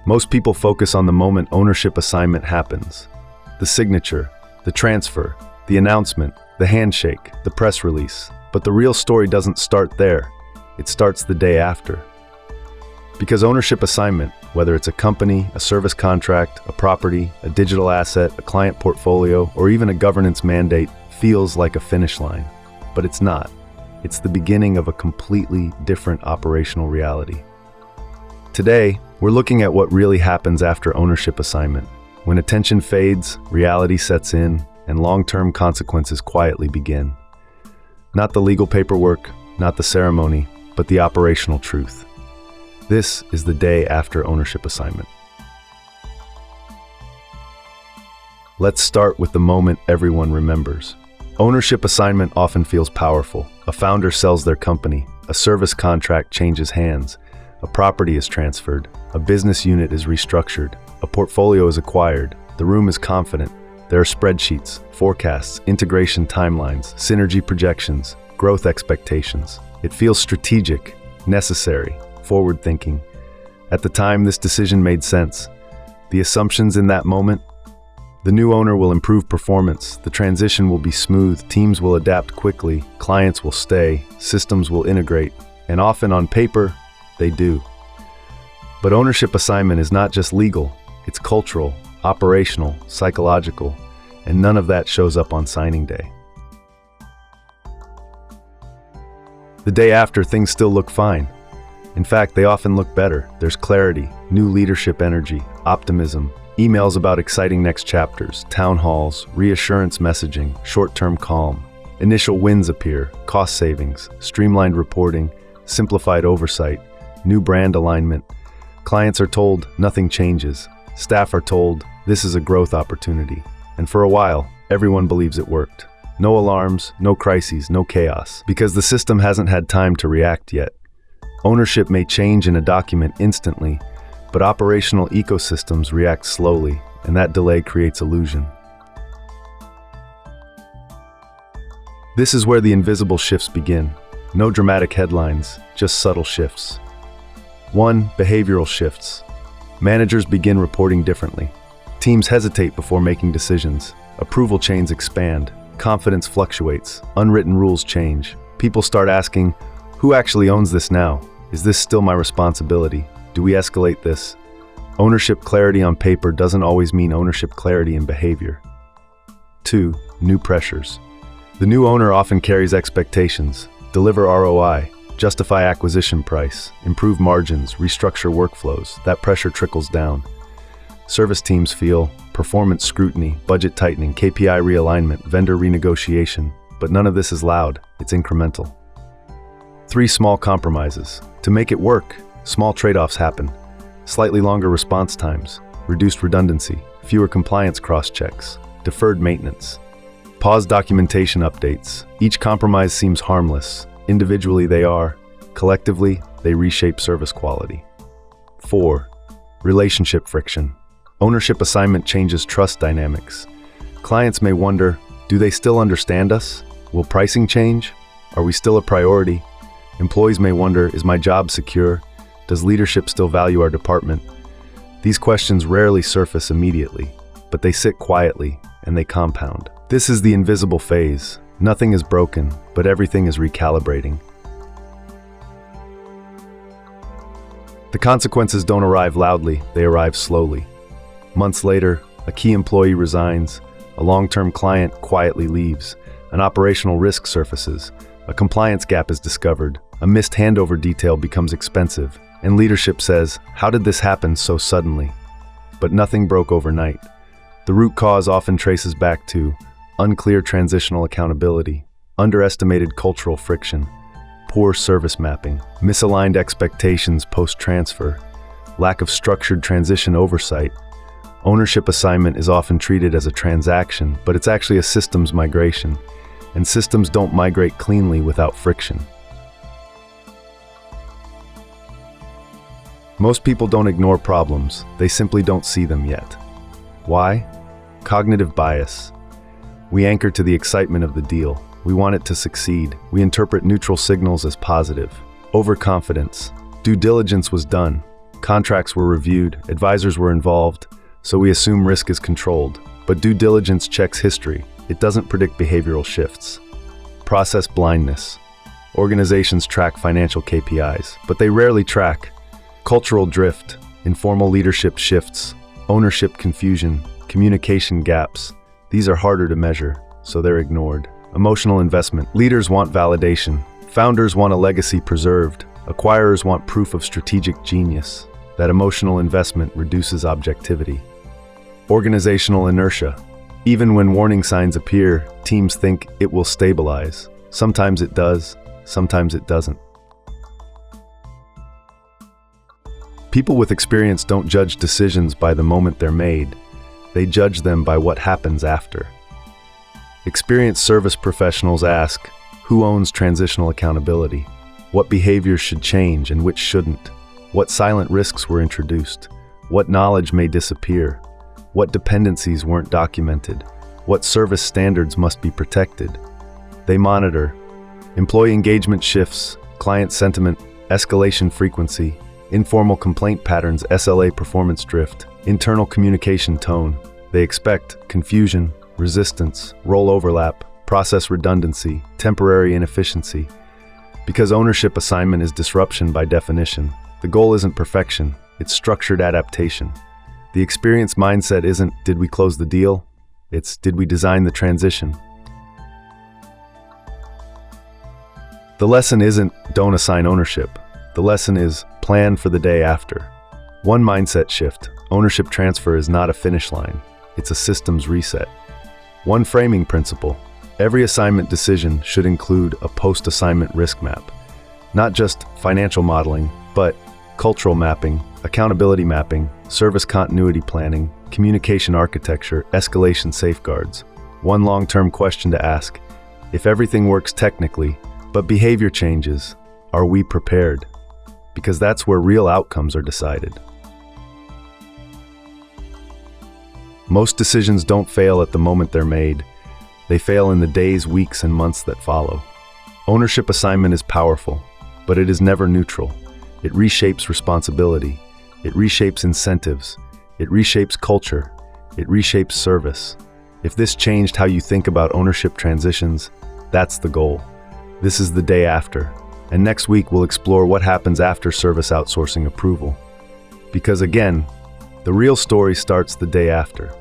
Most people focus on the moment ownership assignment happens. The signature, the transfer, the announcement, the handshake, the press release. But the real story doesn't start there. It starts the day after. Because ownership assignment, whether it's a company, a service contract, a property, a digital asset, a client portfolio, or even a governance mandate, feels like a finish line. But it's not. It's the beginning of a completely different operational reality. Today, we're looking at what really happens after ownership assignment. When attention fades, reality sets in, and long-term consequences quietly begin. Not the legal paperwork, not the ceremony, but the operational truth. This is the day after ownership assignment. Let's start with the moment everyone remembers. Ownership assignment often feels powerful. A founder sells their company, a service contract changes hands, a property is transferred, a business unit is restructured, a portfolio is acquired, the room is confident. There are spreadsheets, forecasts, integration timelines, synergy projections, growth expectations. It feels strategic, necessary, forward-thinking. At the time, this decision made sense. The assumptions in that moment: the new owner will improve performance, the transition will be smooth, teams will adapt quickly, clients will stay, systems will integrate, and often on paper, they do. But ownership assignment is not just legal, it's cultural, operational, psychological, and none of that shows up on signing day. The day after, things still look fine. In fact, they often look better. There's clarity, new leadership energy, optimism, emails about exciting next chapters, town halls, reassurance messaging, short-term calm. Initial wins appear, cost savings, streamlined reporting, simplified oversight, new brand alignment. Clients are told nothing changes. Staff are told this is a growth opportunity. And for a while, everyone believes it worked. No alarms, no crises, no chaos, because the system hasn't had time to react yet. Ownership may change in a document instantly, but operational ecosystems react slowly, and that delay creates illusion. This is where the invisible shifts begin. No dramatic headlines, just subtle shifts. 1. Behavioral shifts. Managers begin reporting differently. Teams hesitate before making decisions. Approval chains expand. Confidence fluctuates. Unwritten rules change. People start asking, who actually owns this now? Is this still my responsibility? Do we escalate this? Ownership clarity on paper doesn't always mean ownership clarity in behavior. 2. New pressures. The new owner often carries expectations. Deliver ROI, justify acquisition price, improve margins, restructure workflows. That pressure trickles down. Service teams feel performance scrutiny, budget tightening, KPI realignment, vendor renegotiation, but none of this is loud, it's incremental. 3. Small compromises. To make it work, small trade-offs happen. Slightly longer response times, reduced redundancy, fewer compliance cross-checks, deferred maintenance. Pause documentation updates. Each compromise seems harmless. Individually they are. Collectively, they reshape service quality. 4. Relationship friction. Ownership assignment changes trust dynamics. Clients may wonder, do they still understand us? Will pricing change? Are we still a priority? Employees may wonder, is my job secure? Does leadership still value our department? These questions rarely surface immediately, but they sit quietly and they compound. This is the invisible phase. Nothing is broken, but everything is recalibrating. The consequences don't arrive loudly, they arrive slowly. Months later, a key employee resigns, a long-term client quietly leaves, an operational risk surfaces, a compliance gap is discovered, a missed handover detail becomes expensive, and leadership says, how did this happen so suddenly? But nothing broke overnight. The root cause often traces back to unclear transitional accountability, underestimated cultural friction, poor service mapping, misaligned expectations post-transfer, lack of structured transition oversight. Ownership assignment is often treated as a transaction, but it's actually a systems migration, and systems don't migrate cleanly without friction. Most people don't ignore problems, they simply don't see them yet. Why? Cognitive bias. We anchor to the excitement of the deal. We want it to succeed. We interpret neutral signals as positive. Overconfidence. Due diligence was done. Contracts were reviewed, advisors were involved, so we assume risk is controlled. But due diligence checks history. It doesn't predict behavioral shifts. Process blindness. Organizations track financial KPIs, but they rarely track cultural drift, informal leadership shifts, ownership confusion, communication gaps. These are harder to measure, so they're ignored. Emotional investment. Leaders want validation. Founders want a legacy preserved. Acquirers want proof of strategic genius. That emotional investment reduces objectivity. Organizational inertia. Even when warning signs appear, teams think it will stabilize. Sometimes it does, sometimes it doesn't. People with experience don't judge decisions by the moment they're made. They judge them by what happens after. Experienced service professionals ask, who owns transitional accountability? What behaviors should change and which shouldn't? What silent risks were introduced? What knowledge may disappear? What dependencies weren't documented? What service standards must be protected? They monitor employee engagement shifts, client sentiment, escalation frequency, informal complaint patterns, SLA performance drift, internal communication tone. They expect confusion, resistance, role overlap, process redundancy, temporary inefficiency. Because ownership assignment is disruption by definition, the goal isn't perfection, it's structured adaptation. The experienced mindset isn't, did we close the deal? It's, did we design the transition? The lesson isn't, don't assign ownership. The lesson is, plan for the day after. One mindset shift, ownership transfer is not a finish line, it's a systems reset. One framing principle, every assignment decision should include a post-assignment risk map. Not just financial modeling, but cultural mapping, accountability mapping, service continuity planning, communication architecture, escalation safeguards. One long-term question to ask, if everything works technically, but behavior changes, are we prepared? Because that's where real outcomes are decided. Most decisions don't fail at the moment they're made. They fail in the days, weeks, and months that follow. Ownership assignment is powerful, but it is never neutral. It reshapes responsibility. It reshapes incentives. It reshapes culture. It reshapes service. If this changed how you think about ownership transitions, that's the goal. This is the day after. And next week we'll explore what happens after service outsourcing approval. Because again, the real story starts the day after.